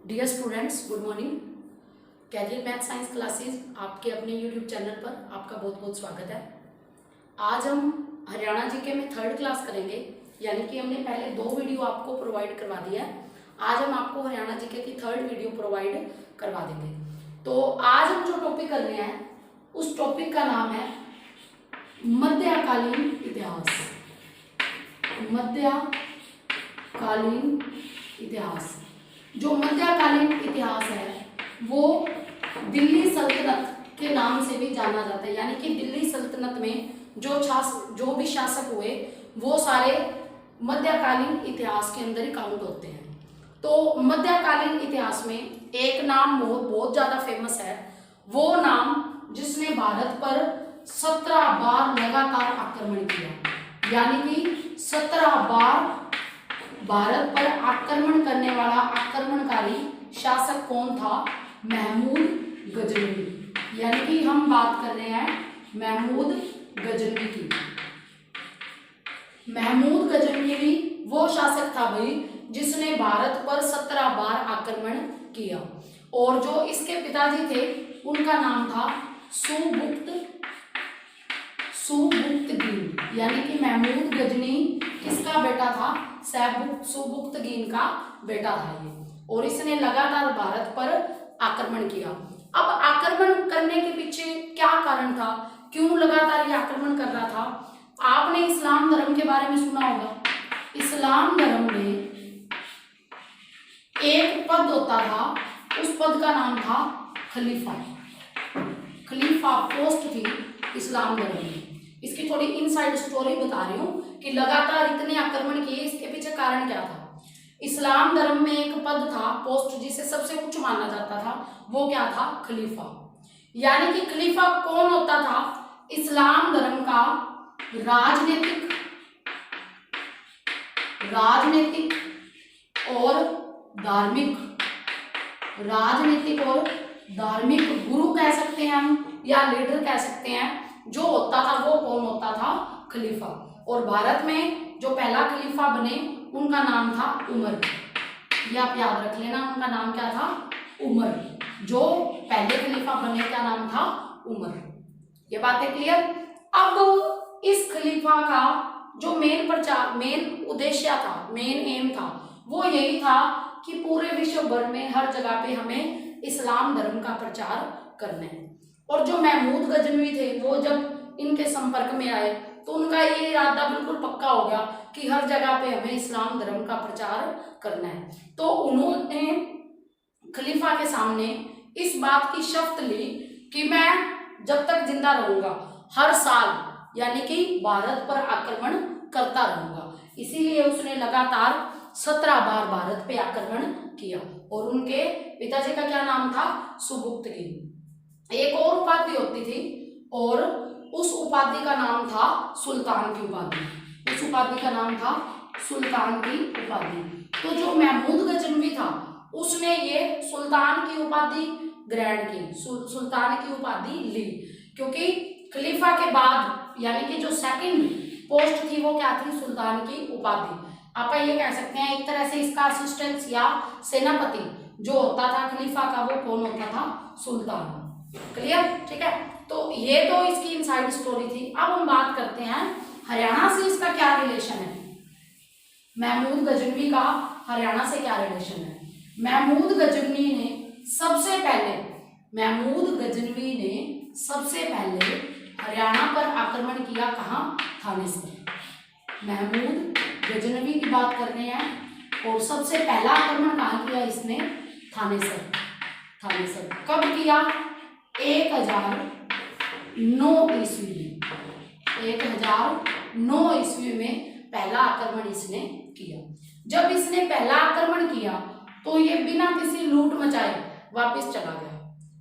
Dear students, good morning. Career math science classes आपके अपने YouTube channel पर आपका बहुत बहुत स्वागत है। आज हम हरियाणा जीके में थर्ड क्लास करेंगे, यानी कि हमने पहले 2 वीडियो आपको प्रोवाइड करवा दिया है। आज हम आपको हरियाणा जीके की थर्ड वीडियो प्रोवाइड करवा देंगे। तो आज हम जो टॉपिक कर रहे हैं उस टॉपिक का नाम है मध्यकालीन इतिहास। मध्यकालीन इतिहास। जो मध्यकालीन इतिहास है वो दिल्ली सल्तनत के नाम से भी जाना जाता है, यानी कि दिल्ली सल्तनत में जो भी शासक हुए वो सारे मध्यकालीन इतिहास के अंदर ही काउंट होते हैं। तो मध्यकालीन इतिहास में एक नाम बहुत ज़्यादा फेमस है, वो नाम जिसने भारत पर 17 बार लगातार आक्रमण किया, यानी कि 17 बार भारत पर आक्रमण करने वाला आक्रमणकारी शासक कौन था? महमूद गजनवी। यानी कि हम बात कर रहे हैं महमूद गजनवी की। महमूद गजनवी भी वो शासक था भाई जिसने भारत पर 17 बार आक्रमण किया, और जो इसके पिताजी थे उनका नाम था सुबुक्तगीन। यानी कि महमूद गजनी किसका बेटा था? सुबुक्तगीन का बेटा था ये, और इसने लगातार भारत पर आक्रमण किया। अब आक्रमण करने के पीछे क्या कारण था? क्यों लगातार ये आक्रमण कर रहा था? आपने इस्लाम धर्म के बारे में सुना होगा। इस्लाम धर्म में एक पद होता था, उस पद का नाम था खलीफा। खलीफा पोस्ट थी इस्लाम धर्म में। इसकी थोड़ी इनसाइड स्टोरी बता रही हूँ कि लगातार इतने आक्रमण किए, इसके पीछे कारण क्या था। इस्लाम धर्म में एक पद था, पोस्ट, जिसे सबसे उच्च माना जाता था, वो क्या था? खलीफा। यानी कि खलीफा कौन होता था? इस्लाम धर्म का राजनीतिक और धार्मिक गुरु कह सकते हैं हम, या लीडर कह सकते हैं। जो होता था वो कौन होता था? खलीफा। और भारत में जो पहला खलीफा बने उनका नाम था उमर। ये आप याद रख लेना, उनका नाम क्या था? उमर। जो पहले खलीफा बने क्या नाम था? उमर। ये बातें क्लियर? अब इस खलीफा का जो मेन उद्देश्य था, मेन एम था, वो यही था कि पूरे विश्व भर में हर जगह पे हमें इस्लाम धर्म का प्रचार करना है। और जो महमूद गजनवी थे वो जब इनके संपर्क में आए तो उनका ये इरादा बिल्कुल पक्का हो गया कि हर जगह पे हमें इस्लाम धर्म का प्रचार करना है। तो उन्होंने खलीफा के सामने इस बात की शर्त ली कि मैं जब तक जिंदा रहूंगा हर साल, यानी कि भारत पर आक्रमण करता रहूंगा। इसीलिए उसने लगातार 17 बार भारत पे आक्रमण किया। और उनके पिताजी का क्या नाम था? सुबुक्तगीन। एक और उपाधि होती थी, और उस उपाधि का नाम था सुल्तान की उपाधि। उस उपाधि का नाम था सुल्तान की उपाधि। तो जो महमूद गजनवी था उसने ये सुल्तान की उपाधि ग्रहण की, सुल्तान की उपाधि ली, क्योंकि खलीफा के बाद यानी कि जो सेकंड पोस्ट थी वो क्या थी? सुल्तान की उपाधि। आप ये कह सकते हैं एक तरह से इसका असिस्टेंस या सेनापति जो होता था खलीफा का, वो कौन होता था? सुल्तान। क्लियर? ठीक है। तो ये तो इसकी इनसाइड स्टोरी थी। अब हम बात करते हैं हरियाणा से इसका क्या रिलेशन है। महमूद गजनवी का हरियाणा से क्या रिलेशन है? महमूद गजनवी ने सबसे पहले हरियाणा पर आक्रमण किया। कहाँ? थानेसर। महमूद गजनवी की बात कर रहे हैं, और सबसे पहला आक्रमण कहाँ किया इसने? थानेसर। कब किया? 1009 ईस्वी में। 1009 ईस्वी में पहला आक्रमण इसने किया। जब इसने पहला आक्रमण किया तो ये बिना किसी लूट मचाए वापस चला गया।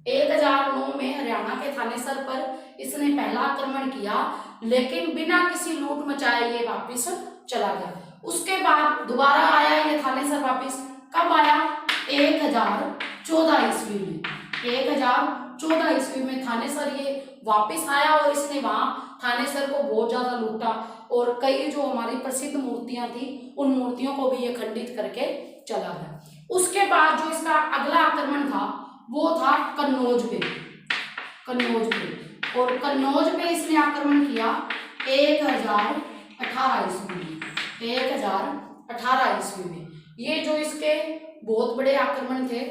1009 में हरियाणा के थानेसर पर इसने पहला आक्रमण किया, लेकिन बिना किसी लूट मचाए ये वापस चला गया। उसके बाद दोबारा आया ये थानेसर वापस। कब आया? 1014 ईस्वी में। 1014 ईस्वी में थानेसर ये वापस आया, और इसने वहां थानेसर को बहुत ज्यादा लूटा, और कई जो हमारी प्रसिद्ध मूर्तियां थी उन मूर्तियों को भी ये खंडित करके चला गया। उसके बाद जो इसका अगला आक्रमण था वो था कन्नौज पे, कन्नौज पे। और कन्नौज पे इसने आक्रमण किया 1018 ईस्वी में, 1018 ईस्वी में। ये जो इसके बहुत बड़े आक्रमण थे।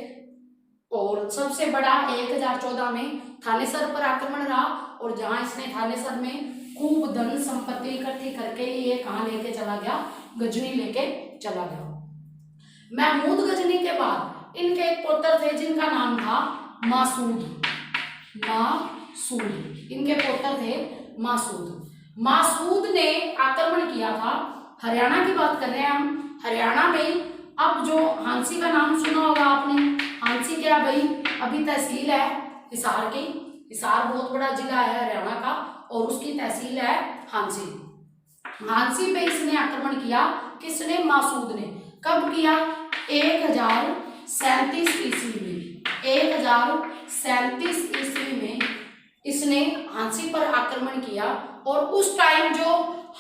और सबसे बड़ा 1014 में थानेसर पर आक्रमण रहा, और जहां इसने थानेसर में खूब धन संपत्ति इकट्ठी करके ये कहां लेके चला गया, गजनी लेके चला गया। महमूद गजनी के बाद इनके एक पुत्र थे जिनका नाम था मासूद, मासूद इनके पुत्र थे मासूद। मासूद ने आक्रमण किया था, हरियाणा की बात कर रहे हैं हम, हरियाणा में। अब जो हांसी का नाम सुना होगा आपने, हांसी क्या भाई, अभी तहसील है हिसार की, हिसार बहुत बड़ा जिला है हरियाणा का, और उसकी तहसील है हांसी। हांसी पे इसने आक्रमण किया, किसने, मासूद ने। कब किया, 1037 ईस्वी में, 1037 ईस्वी में इसने हांसी पर आक्रमण किया। और उस टाइम जो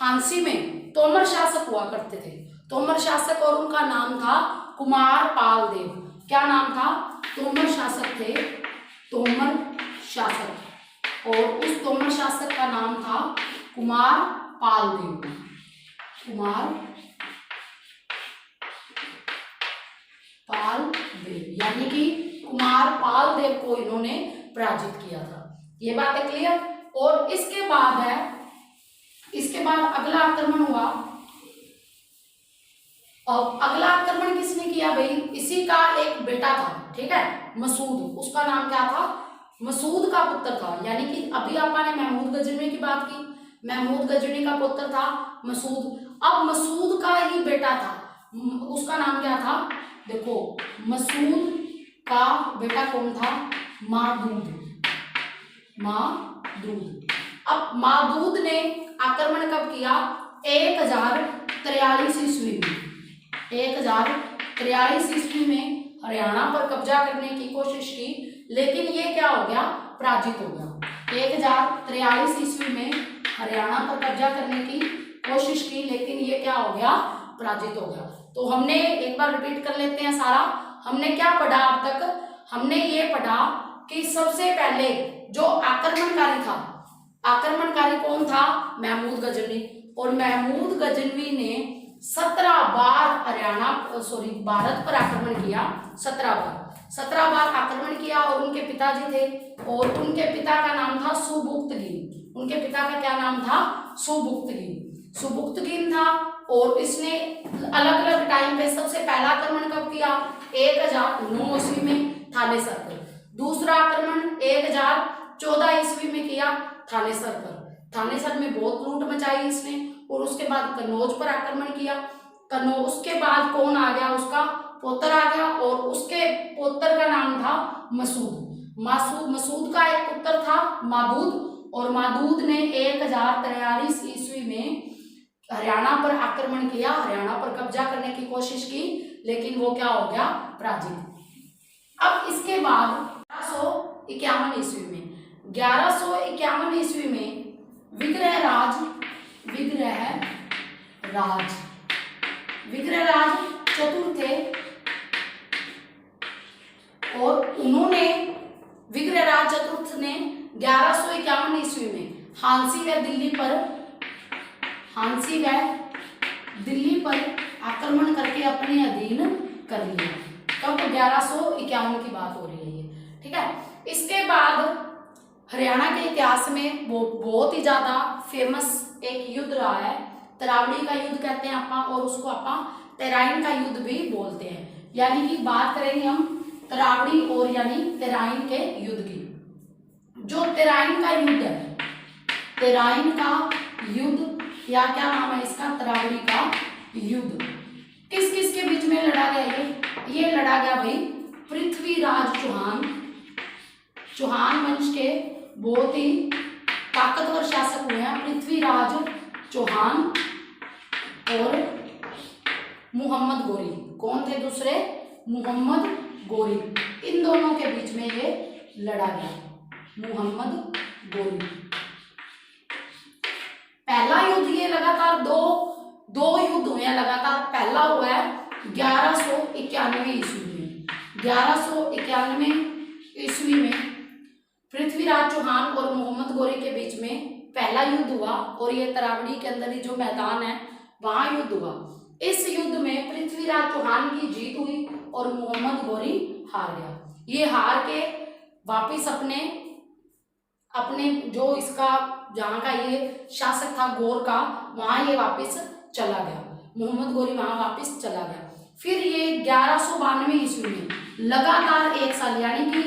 हांसी में तोमर शासक हुआ करते थे, तोमर शासक, और उनका नाम था कुमार पाल देव। क्या नाम था, तोमर शासक थे, तोमर शासक, और उस तोमर शासक का नाम था कुमार पाल देव, कुमार पाल देव, यानी कि कुमार पाल देव को इन्होंने पराजित किया था। ये बात है क्लियर। और इसके बाद है, इसके बाद अगला आक्रमण हुआ, और अगला आक्रमण किसने किया भाई, इसी का एक बेटा था, ठीक है, मसूद। उसका नाम क्या था, मसूद का पुत्र था। यानी कि अभी आपने महमूद गजनी की बात की, महमूद गजनी का पुत्र था मसूद। अब मसूद का ही बेटा था, उसका नाम क्या था, देखो मसूद का बेटा कौन था, मादूद, मादूद। अब मादूद ने आक्रमण कब किया, 1043 ईस्वी में, 1043 ईस्वी में हरियाणा पर कब्जा करने की कोशिश की, लेकिन ये क्या हो गया, पराजित हो गया। 1043 ईस्वी में हरियाणा पर कब्जा करने की कोशिश की, लेकिन ये क्या हो गया, पराजित हो गया। तो हमने एक बार रिपीट कर लेते हैं सारा। हमने क्या पढ़ा अब तक, हमने ये पढ़ा कि सबसे पहले जो आक्रमणकारी था, आक्रमणकारी कौन था, महमूद गजनवी। और महमूद गजनवी ने 17 बार हरियाणा भारत पर आक्रमण किया, 17 बार आक्रमण किया। और उनके पिताजी थे, और उनके पिता का नाम था सुबुक्तगिन। उनके पिता का क्या नाम था, सुबुक्तगिन, सुबुक्तगिन था। और इसने अलग अलग टाइम पे सबसे पहला आक्रमण कब किया, 1009 ईस्वी में थानेसर पर। दूसरा आक्रमण 1014 ईस्वी में किया थानेसर पर। थानेसर में बहुत लूट मचाई इसने। और उसके बाद कन्नौज पर आक्रमण किया। कन्नौज, उसके बाद कौन आ गया, उसका पोतर आ गया, और उसके पोतर का नाम था मसूद। मसूद का एक पुत्र था मादूद, और मादूद ने 1043 ईस्वी में हरियाणा पर आक्रमण किया, हरियाणा पर कब्जा करने की कोशिश की, लेकिन वो क्या हो गया, पराजित। अब इसके बाद 1151 ईस्वी में, 1151 ईस्वी में विग्रहराज चतुर्थ थे। और उन्होंने, विग्रहराज चतुर्थ ने 1151 ईस्वी में हांसी व दिल्ली पर आक्रमण करके अपने अधीन कर लिया। कब, 1151 की बात हो रही है ये, ठीक है। इसके बाद हरियाणा के इतिहास में वो बहुत ही ज्यादा फेमस एक युद्ध रहा है, तरावड़ी का युद्ध कहते हैं आपा, और उसको आपा तराइन का युद्ध भी बोलते हैं। यानी कि बात करेंगे हम तरावड़ी और यानी तराइन के युद्ध की। जो तराइन का युद्ध है, तराइन का युद्ध या क्या नाम है इसका, तरावड़ी का युद्ध, किस किस के बीच में लड़ा गया, ये लड़ा गया भाई पृथ्वीराज चौहान वंश के बहुत ही ताकतवर शासक हुए हैं, पृथ्वीराज चौहान और मोहम्मद गोरी। कौन थे दूसरे, मोहम्मद गोरी। इन दोनों के बीच में ये लड़ा गया, मोहम्मद गोरी। पहला युद्ध ये लगातार दो युद्ध हुए हैं लगातार। पहला हुआ है 1191 ईस्वी में। 1191 ईस्वी में पृथ्वीराज चौहान और मोहम्मद गोरी के बीच में पहला युद्ध हुआ और ये तरावड़ी के अंदर ही जो मैदान है वहां युद्ध हुआ। इस युद्ध में पृथ्वीराज चौहान की जीत हुई और मोहम्मद गोरी हार गया। ये हार के वापिस अपने अपने जो इसका जहाँ का ये शासक था गौर का, वहां ये वापिस चला गया। मोहम्मद गोरी वहां वापिस चला गया। फिर ये 1192 ईस्वी में लगातार 1 साल, यानी कि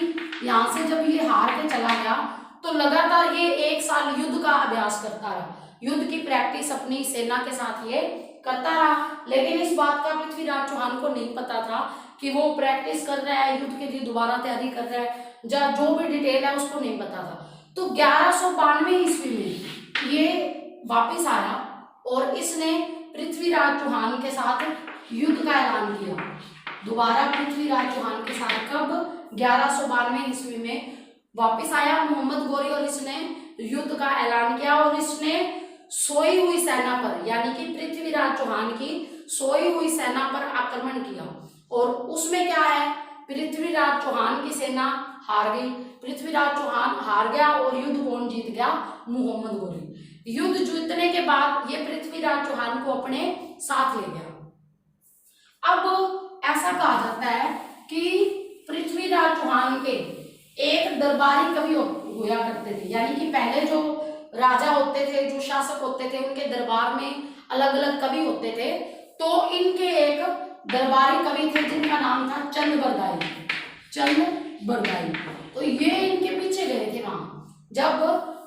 यहाँ से जब ये हार के चला गया तो लगातार ये 1 साल युद्ध का अभ्यास करता रहा, युद्ध की प्रैक्टिस अपनी सेना के साथ ये करता रहा। लेकिन इस बात का पृथ्वीराज चौहान को नहीं पता था कि वो प्रैक्टिस कर रहा है, युद्ध के लिए दोबारा तैयारी कर रहा है, जो भी डिटेल है उसको नहीं पता था। तो 1192 ईस्वी में ये वापिस आया और इसने पृथ्वीराज चौहान के साथ युद्ध का ऐलान किया। दोबारा पृथ्वीराज चौहान के साथ कब? 1192 ईस्वी में वापिस आया मोहम्मद गोरी और इसने युद्ध का ऐलान किया और इसने सोई हुई सेना पर, यानी कि पृथ्वीराज चौहान की सोई हुई सेना पर आक्रमण किया। और उसमें क्या है, पृथ्वीराज चौहान की सेना हार गई, पृथ्वीराज चौहान हार गया और युद्ध कौन जीत गया? मोहम्मद गोरी। युद्ध जीतने के बाद ये पृथ्वीराज चौहान को अपने साथ ले गया। अब ऐसा कहा जाता है कि पृथ्वीराज चौहान के एक दरबारी कवि हुआ करते थे, यानी कि पहले जो राजा होते थे, जो शासक होते थे, उनके दरबार में अलग अलग कवि होते थे। तो इनके एक दरबारी कवि थे जिनका नाम था चंद बरदाई। तो ये इनके पीछे गए थे वहां, जब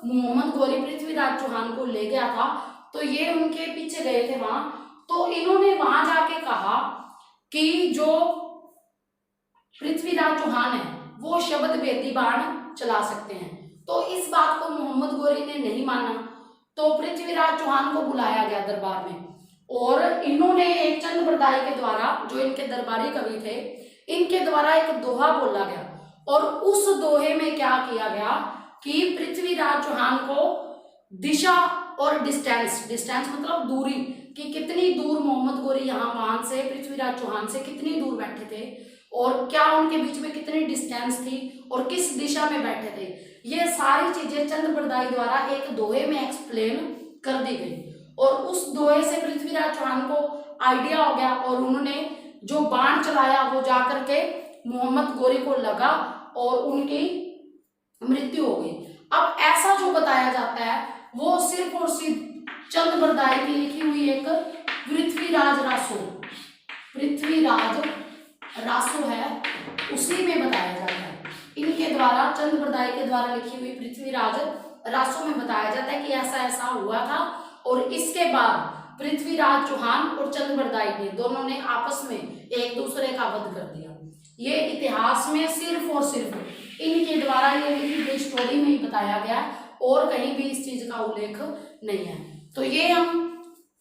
मोहम्मद गोरी पृथ्वीराज चौहान को ले गया था तो ये उनके पीछे गए थे वहां। तो इन्होंने वहां जाके कहा कि जो पृथ्वीराज चौहान है वो शब्द भेदी बाण चला सकते हैं। तो इस बात को मोहम्मद गोरी ने नहीं माना, तो पृथ्वीराज चौहान को बुलाया गया दरबार में और इन्होंने एक चंद बरदाई के द्वारा, जो इनके दरबारी कवि थे, इनके द्वारा एक दोहा बोला गया। और उस दोहे में क्या किया गया कि पृथ्वीराज चौहान को दिशा और डिस्टेंस मतलब दूरी, कि कितनी दूर मोहम्मद गोरी यहाँ वहां से पृथ्वीराज चौहान से कितनी दूर बैठे थे और क्या उनके बीच में कितनी डिस्टेंस थी और किस दिशा में बैठे थे, ये सारी चीजें चंद बरदाई द्वारा एक दोहे में एक्सप्लेन कर दी गई। और उस दोहे से पृथ्वीराज चौहान को आइडिया हो गया और उन्होंने जो बाण चलाया वो जाकर के मोहम्मद गोरी को लगा और उनकी मृत्यु हो गई। अब ऐसा जो बताया जाता है वो सिर्फ और सिर्फ चंद बरदाई की लिखी हुई एक पृथ्वीराज रासो है, उसी में बताया जाता है। इनके द्वारा, चंद बरदाई के द्वारा लिखी हुई पृथ्वीराज रासो में बताया जाता है कि ऐसा ऐसा हुआ था। और इसके बाद पृथ्वीराज चौहान और चंद बरदाई ने दोनों ने आपस में एक दूसरे का वध कर दिया। ये इतिहास में सिर्फ और सिर्फ इनके द्वारा ये लिखी गई स्टोरी में ही बताया गया और कहीं भी इस चीज का उल्लेख नहीं है। तो ये हम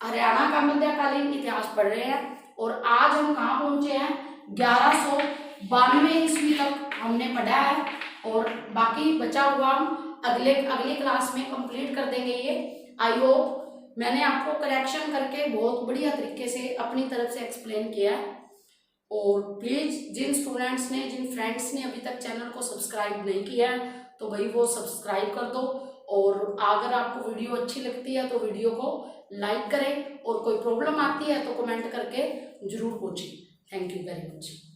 हरियाणा का मध्यकालीन इतिहास पढ़ रहे हैं और आज हम कहाँ पहुंचे हैं? 1192 ईस्वी तक हमने पढ़ा है और बाकी बचा हुआ हम अगली क्लास में कंप्लीट कर देंगे। ये आई होप मैंने आपको करेक्शन करके बहुत बढ़िया तरीके से अपनी तरफ से एक्सप्लेन किया है। और प्लीज जिन स्टूडेंट्स ने, जिन फ्रेंड्स ने अभी तक चैनल को सब्सक्राइब नहीं किया है तो भाई वो सब्सक्राइब कर दो। और अगर आपको वीडियो अच्छी लगती है तो वीडियो को लाइक करें और कोई प्रॉब्लम आती है तो कमेंट करके जरूर पूछें। Thank you very much.